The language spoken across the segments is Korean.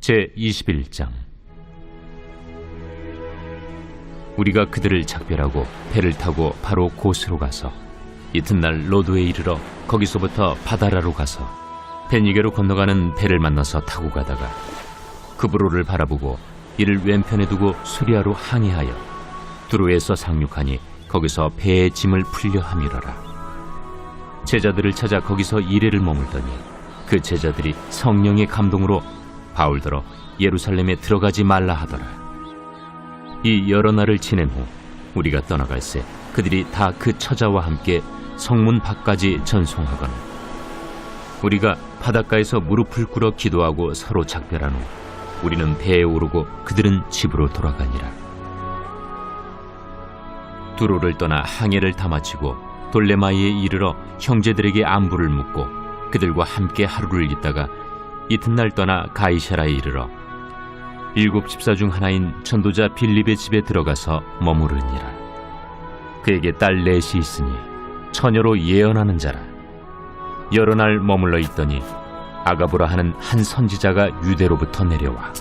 제21장. 우리가 그들을 작별하고 배를 타고 바로 고스로 가서 이튿날 로도에 이르러 거기서부터 바다라로 가서 베니게로 건너가는 배를 만나서 타고 가다가 그브로를 바라보고 이를 왼편에 두고 수리아로 항해하여 두로에서 상륙하니 거기서 배의 짐을 풀려 함이러라. 제자들을 찾아 거기서 이레를 머물더니 그 제자들이 성령의 감동으로 바울더러 예루살렘에 들어가지 말라 하더라. 이 여러 날을 지낸 후 우리가 떠나갈새 그들이 다 그 처자와 함께 성문 밖까지 전송하거늘 우리가 바닷가에서 무릎을 꿇어 기도하고 서로 작별한 후 우리는 배에 오르고 그들은 집으로 돌아가니라. 두로를 떠나 항해를 다 마치고 돌레마이에 이르러 형제들에게 안부를 묻고 그들과 함께 하루를 있다가 이튿날 떠나 가이사라에 이르러 7 집사 중 하나인 전도자 빌립의 집에 들어가서 머무르니라. 그에게 딸 넷이 있으니 처녀로 예언하는 자라. 여러 날 머물러 있더니 아가보라 하는 한 선지자가 유대로부터 내려와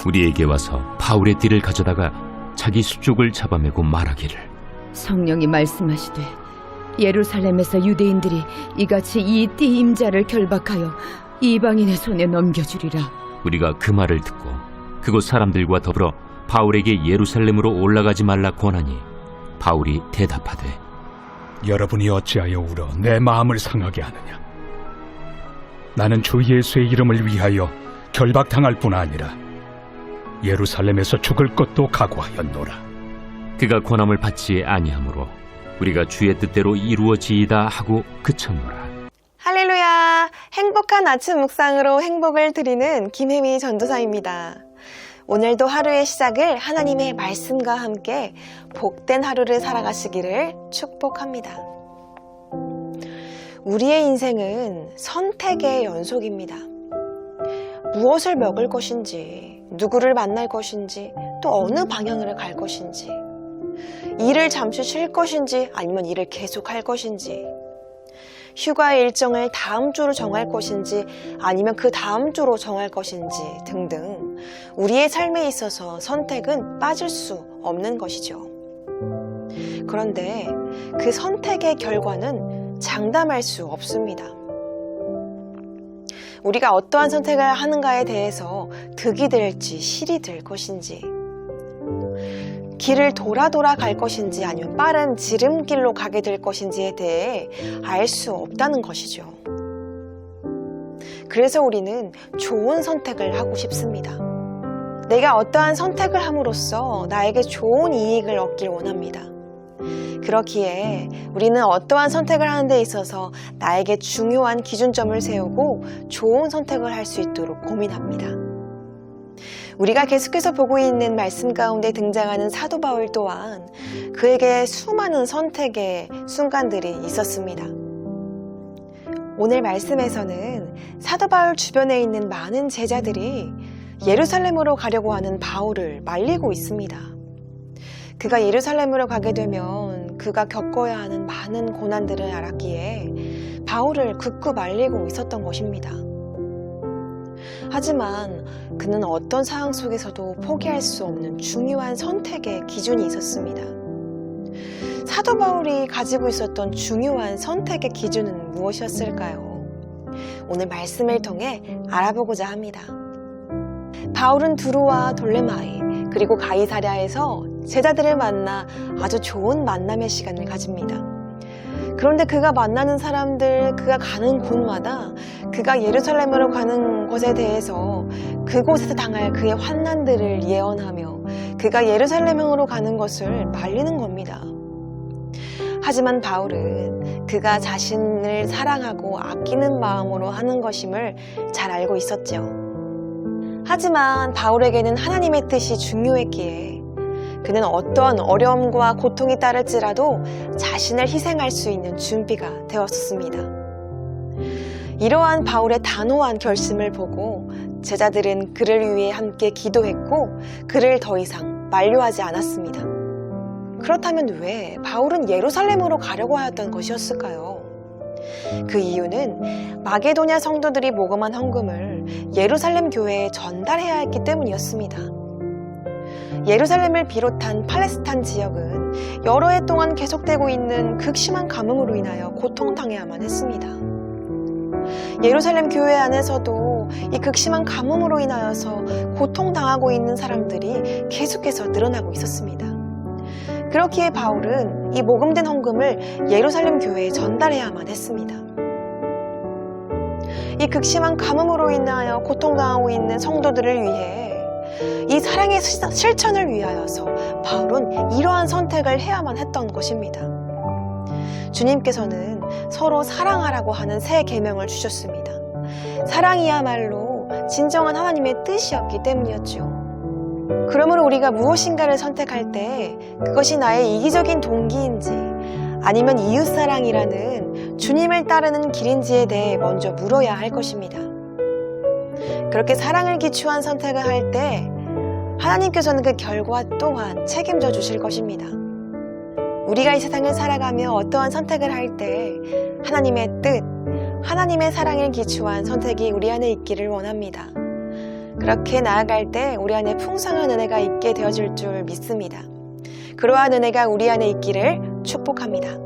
우리에게 와서 바울의 띠를 가져다가 자기 수족을 잡아매고 말하기를 성령이 말씀하시되 예루살렘에서 유대인들이 이같이 이 띠 임자를 결박하여 이방인의 손에 넘겨주리라. 우리가 그 말을 듣고 그곳 사람들과 더불어 바울에게 예루살렘으로 올라가지 말라 권하니 바울이 대답하되 여러분이 어찌하여 울어 내 마음을 상하게 하느냐. 나는 주 예수의 이름을 위하여 결박당할 뿐 아니라 예루살렘에서 죽을 것도 각오하였노라. 그가 권함을 받지 아니하므로 우리가 주의 뜻대로 이루어지이다 하고 그쳤노라. 할렐루야! 행복한 아침 묵상으로 행복을 드리는 김혜미 전도사입니다. 오늘도 하루의 시작을 하나님의 말씀과 함께 복된 하루를 살아가시기를 축복합니다. 우리의 인생은 선택의 연속입니다. 무엇을 먹을 것인지, 누구를 만날 것인지, 또 어느 방향으로 갈 것인지, 일을 잠시 쉴 것인지 아니면 일을 계속할 것인지, 휴가 일정을 다음 주로 정할 것인지 아니면 그 다음 주로 정할 것인지 등등 우리의 삶에 있어서 선택은 빠질 수 없는 것이죠. 그런데 그 선택의 결과는 장담할 수 없습니다. 우리가 어떠한 선택을 하는가에 대해서 득이 될지 실이 될 것인지, 길을 돌아 갈 것인지 아니면 빠른 지름길로 가게 될 것인지에 대해 알 수 없다는 것이죠. 그래서 우리는 좋은 선택을 하고 싶습니다. 내가 어떠한 선택을 함으로써 나에게 좋은 이익을 얻길 원합니다. 그렇기에 우리는 어떠한 선택을 하는 데 있어서 나에게 중요한 기준점을 세우고 좋은 선택을 할 수 있도록 고민합니다. 우리가 계속해서 보고 있는 말씀 가운데 등장하는 사도 바울 또한 그에게 수많은 선택의 순간들이 있었습니다. 오늘 말씀에서는 사도 바울 주변에 있는 많은 제자들이 예루살렘으로 가려고 하는 바울을 말리고 있습니다. 그가 예루살렘으로 가게 되면 그가 겪어야 하는 많은 고난들을 알았기에 바울을 굳고 말리고 있었던 것입니다. 하지만 그는 어떤 상황 속에서도 포기할 수 없는 중요한 선택의 기준이 있었습니다. 사도 바울이 가지고 있었던 중요한 선택의 기준은 무엇이었을까요? 오늘 말씀을 통해 알아보고자 합니다. 바울은 두로와 돌레마이 그리고 가이사랴에서 제자들을 만나 아주 좋은 만남의 시간을 가집니다. 그런데 그가 만나는 사람들, 그가 가는 곳마다 그가 예루살렘으로 가는 것에 대해서 그곳에서 당할 그의 환난들을 예언하며 그가 예루살렘으로 가는 것을 말리는 겁니다. 하지만 바울은 그가 자신을 사랑하고 아끼는 마음으로 하는 것임을 잘 알고 있었죠. 하지만 바울에게는 하나님의 뜻이 중요했기에 그는 어떠한 어려움과 고통이 따를지라도 자신을 희생할 수 있는 준비가 되었습니다. 이러한 바울의 단호한 결심을 보고 제자들은 그를 위해 함께 기도했고 그를 더 이상 만류하지 않았습니다. 그렇다면 왜 바울은 예루살렘으로 가려고 하였던 것이었을까요? 그 이유는 마게도냐 성도들이 모금한 헌금을 것을 예루살렘 교회에 전달해야 했기 때문이었습니다. 예루살렘을 비롯한 팔레스타인 지역은 여러 해 동안 계속되고 있는 극심한 가뭄으로 인하여 고통당해야만 했습니다. 예루살렘 교회 안에서도 이 극심한 가뭄으로 인하여서 고통당하고 있는 사람들이 계속해서 늘어나고 있었습니다. 그렇기에 바울은 이 모금된 헌금을 예루살렘 교회에 전달해야만 했습니다. 이 극심한 가뭄으로 인하여 고통당하고 있는 성도들을 위해 이 사랑의 실천을 위하여서 바울은 이러한 선택을 해야만 했던 것입니다. 주님께서는 서로 사랑하라고 하는 새 계명을 주셨습니다. 사랑이야말로 진정한 하나님의 뜻이었기 때문이었죠. 그러므로 우리가 무엇인가를 선택할 때 그것이 나의 이기적인 동기인지 아니면 이웃사랑이라는 주님을 따르는 길인지에 대해 먼저 물어야 할 것입니다. 그렇게 사랑을 기초한 선택을 할 때 하나님께서는 그 결과 또한 책임져 주실 것입니다. 우리가 이 세상을 살아가며 어떠한 선택을 할 때 하나님의 뜻, 하나님의 사랑을 기초한 선택이 우리 안에 있기를 원합니다. 그렇게 나아갈 때 우리 안에 풍성한 은혜가 있게 되어질 줄 믿습니다. 그러한 은혜가 우리 안에 있기를 축복합니다.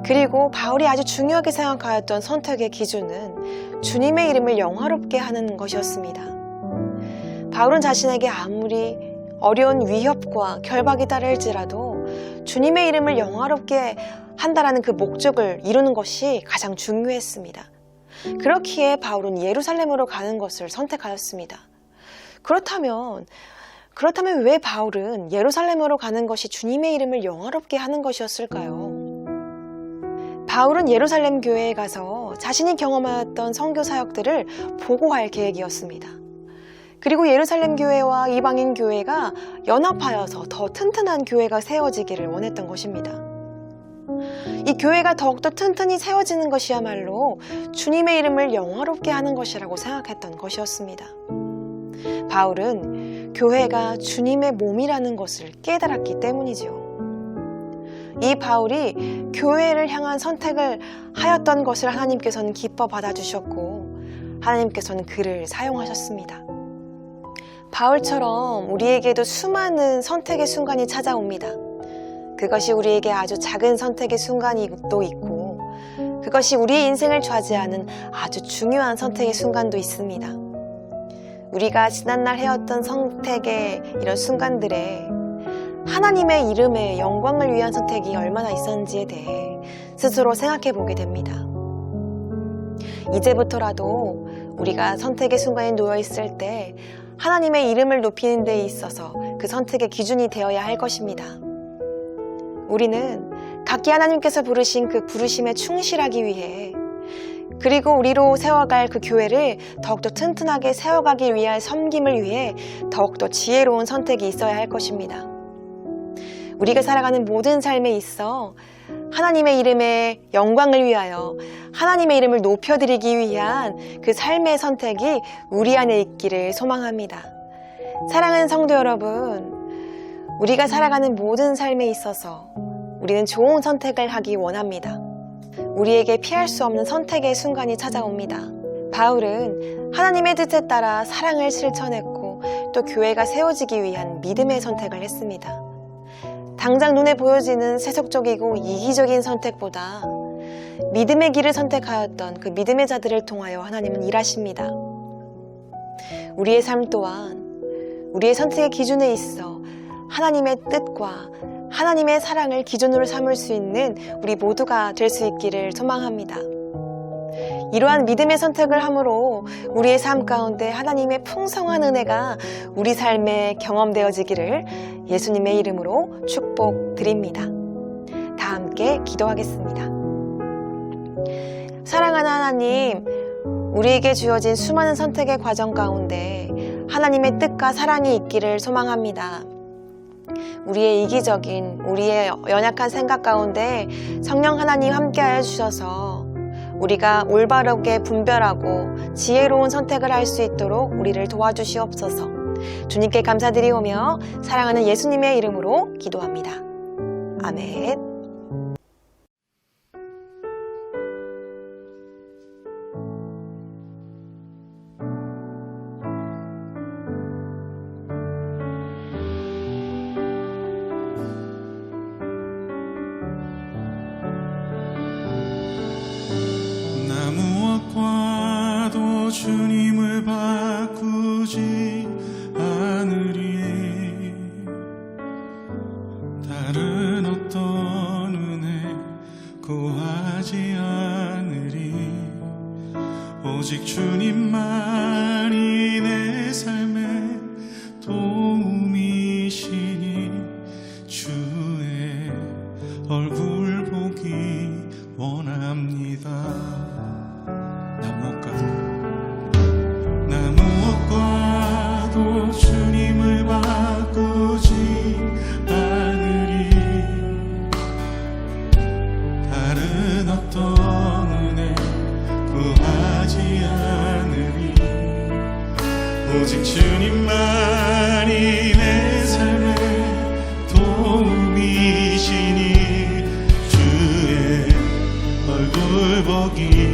그리고 바울이 아주 중요하게 생각하였던 선택의 기준은 주님의 이름을 영화롭게 하는 것이었습니다. 바울은 자신에게 아무리 어려운 위협과 결박이 따를지라도 주님의 이름을 영화롭게 한다라는 그 목적을 이루는 것이 가장 중요했습니다. 그렇기에 바울은 예루살렘으로 가는 것을 선택하였습니다. 그렇다면 왜 바울은 예루살렘으로 가는 것이 주님의 이름을 영화롭게 하는 것이었을까요? 바울은 예루살렘 교회에 가서 자신이 경험하였던 선교 사역들을 보고할 계획이었습니다. 그리고 예루살렘 교회와 이방인 교회가 연합하여서 더 튼튼한 교회가 세워지기를 원했던 것입니다. 이 교회가 더욱더 튼튼히 세워지는 것이야말로 주님의 이름을 영화롭게 하는 것이라고 생각했던 것이었습니다. 바울은 교회가 주님의 몸이라는 것을 깨달았기 때문이지요. 이 바울이 교회를 향한 선택을 하였던 것을 하나님께서는 기뻐 받아주셨고 하나님께서는 그를 사용하셨습니다. 바울처럼 우리에게도 수많은 선택의 순간이 찾아옵니다. 그것이 우리에게 아주 작은 선택의 순간도 있고 그것이 우리의 인생을 좌지하는 아주 중요한 선택의 순간도 있습니다. 우리가 지난날 해왔던 선택의 이런 순간들에 하나님의 이름의 영광을 위한 선택이 얼마나 있었는지에 대해 스스로 생각해 보게 됩니다. 이제부터라도 우리가 선택의 순간에 놓여 있을 때 하나님의 이름을 높이는 데 있어서 그 선택의 기준이 되어야 할 것입니다. 우리는 각기 하나님께서 부르신 그 부르심에 충실하기 위해 그리고 우리로 세워갈 그 교회를 더욱더 튼튼하게 세워가기 위한 섬김을 위해 더욱더 지혜로운 선택이 있어야 할 것입니다. 우리가 살아가는 모든 삶에 있어 하나님의 이름의 영광을 위하여 하나님의 이름을 높여드리기 위한 그 삶의 선택이 우리 안에 있기를 소망합니다. 사랑하는 성도 여러분, 우리가 살아가는 모든 삶에 있어서 우리는 좋은 선택을 하기 원합니다. 우리에게 피할 수 없는 선택의 순간이 찾아옵니다. 바울은 하나님의 뜻에 따라 사랑을 실천했고 또 교회가 세워지기 위한 믿음의 선택을 했습니다. 당장 눈에 보여지는 세속적이고 이기적인 선택보다 믿음의 길을 선택하였던 그 믿음의 자들을 통하여 하나님은 일하십니다. 우리의 삶 또한 우리의 선택의 기준에 있어 하나님의 뜻과 하나님의 사랑을 기준으로 삼을 수 있는 우리 모두가 될 수 있기를 소망합니다. 이러한 믿음의 선택을 함으로 우리의 삶 가운데 하나님의 풍성한 은혜가 우리 삶에 경험되어지기를 예수님의 이름으로 축복드립니다. 다 함께 기도하겠습니다. 사랑하는 하나님, 우리에게 주어진 수많은 선택의 과정 가운데 하나님의 뜻과 사랑이 있기를 소망합니다. 우리의 이기적인, 우리의 연약한 생각 가운데 성령 하나님 함께하여 주셔서 우리가 올바르게 분별하고 지혜로운 선택을 할 수 있도록 우리를 도와주시옵소서. 주님께 감사드리오며 사랑하는 예수님의 이름으로 기도합니다. 아멘. 바꾸지 않으리. 다른 어떤 은혜 구하지 않으리. 오직 주님만이 내 삶의 도움이시니 주의 얼굴 보기 원합니다. 나 무엇과도 주님을 바꾸지 않으리. 다른 어떤 은혜 구하지 않으리. 오직 주님만이 내 삶의 도움이시니 주의 얼굴 보기